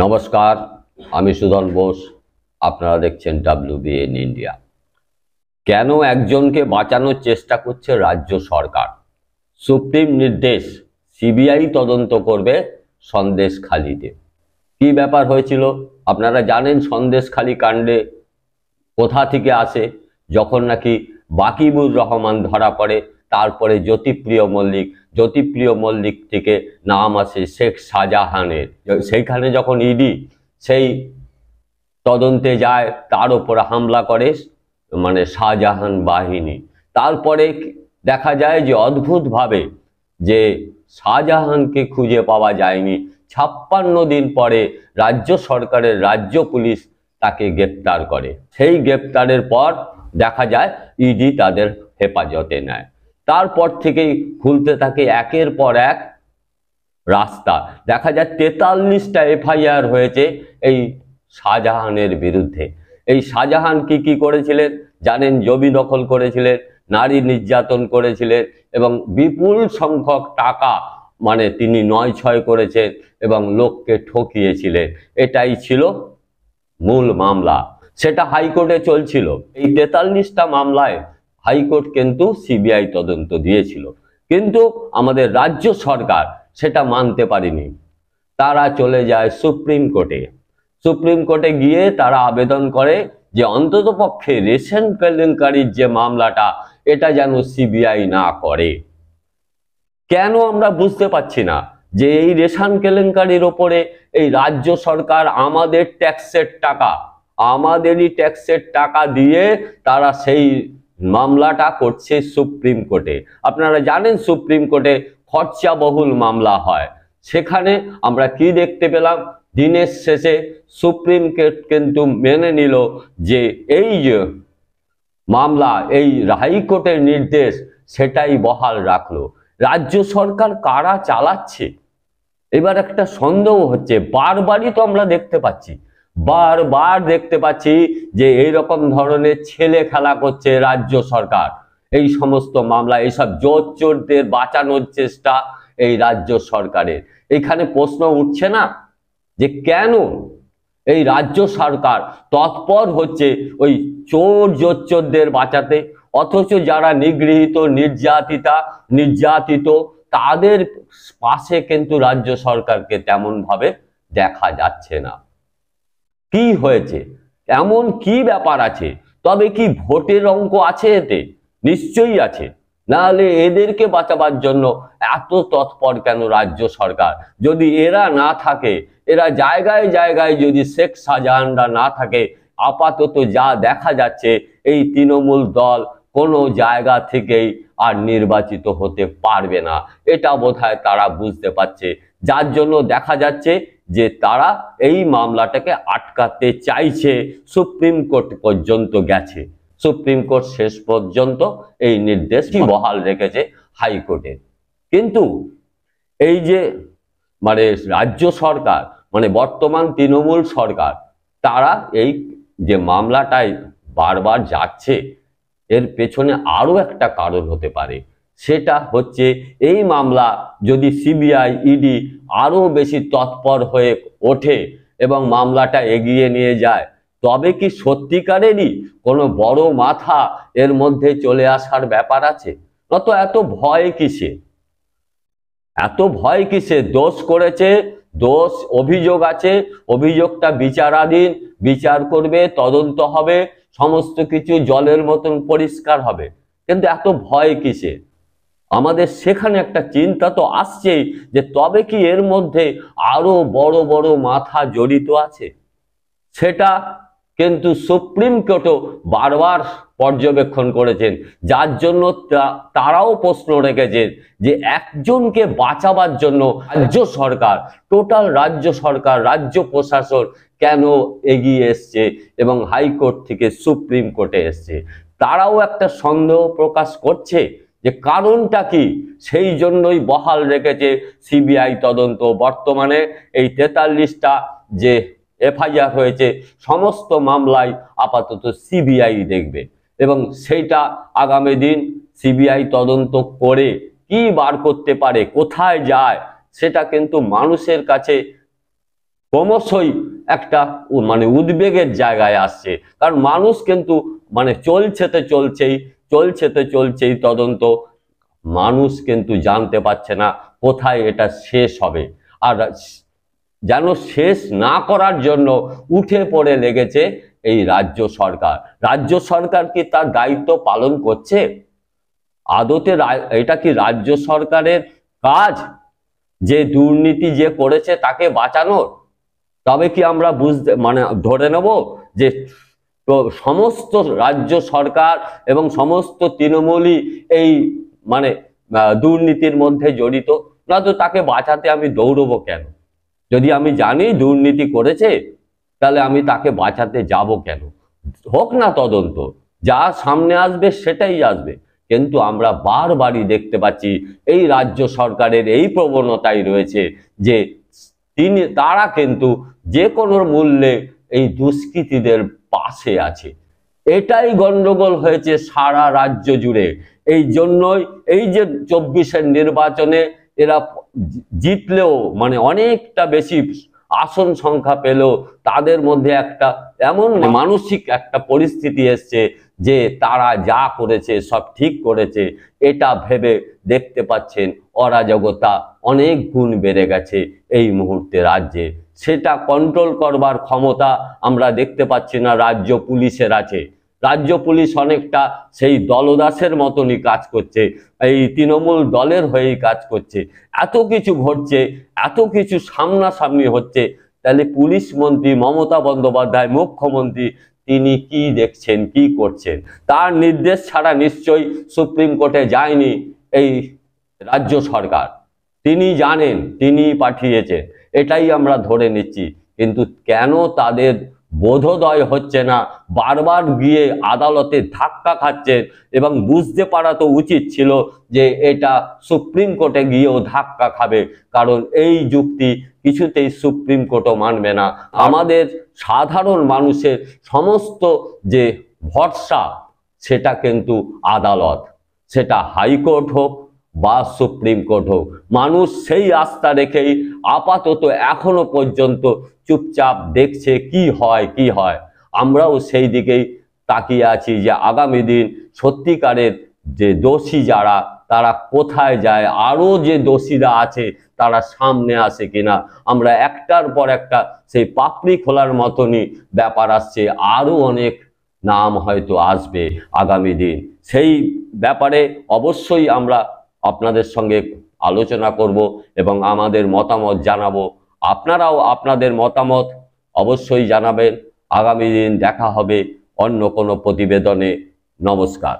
নমস্কার, আমি সুধন বোস। আপনারা দেখছেন WBN ইন্ডিয়া। কেন একজনকে বাঁচানোর চেষ্টা করছে রাজ্য সরকার? সুপ্রিম নির্দেশ, সিবিআই তদন্ত করবে সন্দেশখালিতে। কি ব্যাপার হয়েছিল আপনারা জানেন? সন্দেশখালি কাণ্ডে কোথা থেকে আসে? যখন নাকি বাকিবুর রহমান ধরা পড়ে, তারপরে জ্যোতিপ্রিয় মল্লিক থেকে নাম আসে শেখ শাহজাহানের। সেইখানে যখন ইডি সেই তদন্তে যায়, তার উপর হামলা করে শাহজাহান বাহিনী। তারপরে দেখা যায় যে অদ্ভুতভাবে যে শাহজাহানকে খুঁজে পাওয়া যায়নি। 56 দিন পরে রাজ্য সরকারের রাজ্য পুলিশ তাকে গ্রেপ্তার করে। সেই গ্রেপ্তারের পর দেখা যায় ইডি তাদের হেফাজতে নেয়। তারপর থেকেই খুলতে থাকে একের পর এক রাস্তা। দেখা যায় 43টা এফআইআর হয়েছে এই শাহজাহানের বিরুদ্ধে। এই শাহজাহান কি করেছিলেন জানেন? জমি দখল করেছিলেন, নারী নির্যাতন করেছিলেন এবং বিপুল সংখ্যক টাকা তিনি 9-6 করেছেন এবং লোককে ঠকিয়েছিলেন। এটাই ছিল মূল মামলা। সেটা হাইকোর্টে চলছিল। এই 43টা মামলায় হাইকোর্ট কিন্তু সিবিআই তদন্ত দিয়েছিল, কিন্তু আমাদের রাজ্য সরকার সেটা মানতে পারেনি। তারা চলে যায় সুপ্রিম কোর্টে। সুপ্রিম কোর্টে গিয়ে তারা আবেদন করে যে অন্ততপক্ষে রেশন কেলেঙ্কারির যে মামলাটা, এটা যেন সিবিআই না করে। কেন আমরা বুঝতে পারছি না যে এই রেশন কেলেঙ্কারির ওপরে এই রাজ্য সরকার আমাদেরই ট্যাক্সের টাকা দিয়ে তারা সেই মামলাটা করছে সুপ্রিম কোর্টে। আপনারা জানেন সুপ্রিম কোর্টে খরচাবহুল মামলা হয়। সেখানে আমরা কি দেখতে পেলাম? দিনের শেষে সুপ্রিম কোর্ট কিন্তু মেনে নিল যে এই যে মামলা, এই হাইকোর্টের নির্দেশ সেটাই বহাল রাখলো। রাজ্য সরকার কারা চালাচ্ছে? এবার একটা সন্দেহ হচ্ছে। বারবারই তো আমরা বারবার দেখতে পাচ্ছি যে এইরকম ধরনের ছেলে খেলা করছে রাজ্য সরকার। এই সমস্ত মামলা, এইসব জোচ্চোরদের বাঁচানোর চেষ্টা এই রাজ্য সরকারের। এখানে প্রশ্ন উঠছে না যে কেন এই রাজ্য সরকার তৎপর হচ্ছে ওই জোচ্চোরদের বাঁচাতে, অথচ যারা নিগৃহীত, নির্যাতিত তাদের পাশে কিন্তু রাজ্য সরকারকে তেমন ভাবে দেখা যাচ্ছে না। কি হয়েছে? এমন কি ব্যাপার আছে? তবে কি ভোটের অঙ্ক আছে এতে? নিশ্চয়ই আছে, নাহলে এদেরকে বাঁচাবার জন্য এত তৎপর কেন রাজ্য সরকার? যদি এরা না থাকে, এরা জায়গায় জায়গায় যদি শেখ শাহজাহানরা না থাকে, আপাতত যা দেখা যাচ্ছে এই তৃণমূল দল কোনো জায়গা থেকেই আর নির্বাচিত হতে পারবে না। এটা বোধহয় তারা বুঝতে পারছে, যার জন্য দেখা যাচ্ছে যে তারা এই মামলাটাকে আটকাতে চাইছে। সুপ্রিম কোর্ট পর্যন্ত গেছে। সুপ্রিম কোর্ট শেষ পর্যন্ত এই নির্দেশটি বহাল রেখেছে হাইকোর্টে। কিন্তু এই যে রাজ্য সরকার, বর্তমান তৃণমূল সরকার, তারা এই যে মামলাটায় বারবার যাচ্ছে, এর পেছনে আরো একটা কারণ হতে পারে। সেটা হচ্ছে এই মামলা যদি সিবিআই, ইডি আরো বেশি তৎপর হয়ে ওঠে এবং মামলাটা এগিয়ে নিয়ে যায়, তবে কি সত্যিকারেরই কোনো বড় মাথা এর মধ্যে চলে আসার ব্যাপার আছে? নত এত ভয় কিসে? দোষ করেছে, অভিযোগ আছে, অভিযোগটা বিচারাধীন, বিচার করবে, তদন্ত হবে, সমস্ত কিছু জলের মতন পরিষ্কার হবে। কিন্তু এত ভয় কিসে? আমাদের সেখানে একটা চিন্তা তো আসছেই যে তবে কি এর মধ্যে আরো বড় বড় মাথা জড়িত আছে? সেটা কিন্তু সুপ্রিম কোর্টও বারবার পর্যবেক্ষণ করেছেন, যার জন্য তারাও প্রশ্ন রেখেছেন যে একজনকে বাঁচাবার জন্য টোটাল রাজ্য সরকার, রাজ্য প্রশাসন কেন এগিয়ে এসছে এবং হাইকোর্ট থেকে সুপ্রিম কোর্টে এসছে। তারাও একটা সন্দেহ প্রকাশ করছে যে কারণটা কি। সেই জন্যই বহাল রেখেছে সিবিআই তদন্ত। বর্তমানে এই 43টা যে এফআইআর হয়েছে, সমস্ত মামলায় আপাতত সিবিআই দেখবে এবং সেইটা আগামী দিন সিবিআই তদন্ত করে কি বার করতে পারে, কোথায় যায়, সেটা কিন্তু মানুষের কাছে ক্রমশই একটা মানে উদ্বেগের জায়গায় আসছে। কারণ মানুষ কিন্তু মানে চলছেই তদন্ত, মানুষ কিন্তু জানতে পারছে না কোথায় এটা শেষ হবে। আর যেন শেষ না করার জন্য উঠে পড়ে লেগেছে এই রাজ্য সরকার। রাজ্য সরকার কি তার দায়িত্ব পালন করছে? আদতে এটা কি রাজ্য সরকারের কাজ যে দুর্নীতি যে করেছে তাকে বাঁচানোর? তবে কি আমরা মানে ধরে নেব যে সমস্ত রাজ্য সরকার এবং সমস্ত তৃণমূলই এই মানে দুর্নীতির মধ্যে জড়িত? না তো তাকে বাঁচাতে আমি দৌড়বো কেন? যদি আমি জানি দুর্নীতি করেছে, তাহলে আমি তাকে বাঁচাতে যাব কেন? হোক না তদন্ত, যা সামনে আসবে সেটাই আসবে। কিন্তু আমরা বারবারই দেখতে পাচ্ছি এই রাজ্য সরকারের এই প্রবণতাই রয়েছে যে তারা কিন্তু যে কোনো মূল্যে এই দুষ্কৃতীদের পাশে আছে। এটাই গন্ডগোল হয়েছে সারা রাজ্য জুড়ে। এই জন্যই এই যে 24-এর নির্বাচনে এরা জিতলেও মানে অনেকটা বেশি আসন সংখ্যা পেলেও তাদের মধ্যে একটা এমন মানসিক একটা পরিস্থিতি এসছে যে তারা যা করেছে সব ঠিক করেছে, এটা ভেবে দেখতে পাচ্ছেন অরাজকতা অনেক গুণ বেড়ে গেছে এই মুহূর্তে রাজ্যে। সেটা কন্ট্রোল করবার ক্ষমতা আমরা দেখতে পাচ্ছি না রাজ্য পুলিশের আছে। রাজ্য পুলিশ অনেকটা সেই দলদাসের মতনই কাজ করছে, এই তৃণমূল দলের হয়েই কাজ করছে। এত কিছু ঘটছে, এত কিছু সামনাসামনি হচ্ছে, তাহলে পুলিশ মন্ত্রী মমতা বন্দ্যোপাধ্যায় মুখ্যমন্ত্রী তিনি কি দেখছেন, কি করছেন? তার নির্দেশ ছাড়া নিশ্চয়ই সুপ্রিম কোর্টে যায়নি এই রাজ্য সরকার। তিনি জানেন, তিনি পাঠিয়েছেন, এটাই আমরা ধরে নিচ্ছি। কিন্তু কেন তাদের বোধোদয় হচ্ছে না? বারবার গিয়ে আদালতে ধাক্কা খাচ্ছেন এবং বুঝতে পারা তো উচিত ছিল যে এটা সুপ্রিম কোর্টে গিয়েও ধাক্কা খাবে, কারণ এই যুক্তি কিছুতেই সুপ্রিম কোর্টও মানবে না। আমাদের সাধারণ মানুষের সমস্ত যে ভরসা সেটা কিন্তু আদালত, সেটা হাইকোর্ট হোক বা সুপ্রিম কোর্ট হোক, মানুষ সেই আস্থা রেখেই আপাতত এখনো পর্যন্ত চুপচাপ দেখছে কি হয়। আমরাও সেই দিকেই তাকিয়ে আছি যে আগামী দিন সত্যিকারের যে দোষী যারা তারা কোথায় যায়, আরো যে দোষীরা আছে তারা সামনে আসে কিনা। আমরা একটার পর একটা সেই পাপড়ি খোলার মতনই ব্যাপার আসছে, আরো অনেক নাম হয়তো আসবে আগামী দিন। সেই ব্যাপারে অবশ্যই আমরা আপনাদের সঙ্গে আলোচনা করব এবং আমাদের মতামত জানাবো। আপনারাও আপনাদের মতামত অবশ্যই জানাবেন। আগামী দিন দেখা হবে অন্য কোনো প্রতিবেদনে। নমস্কার।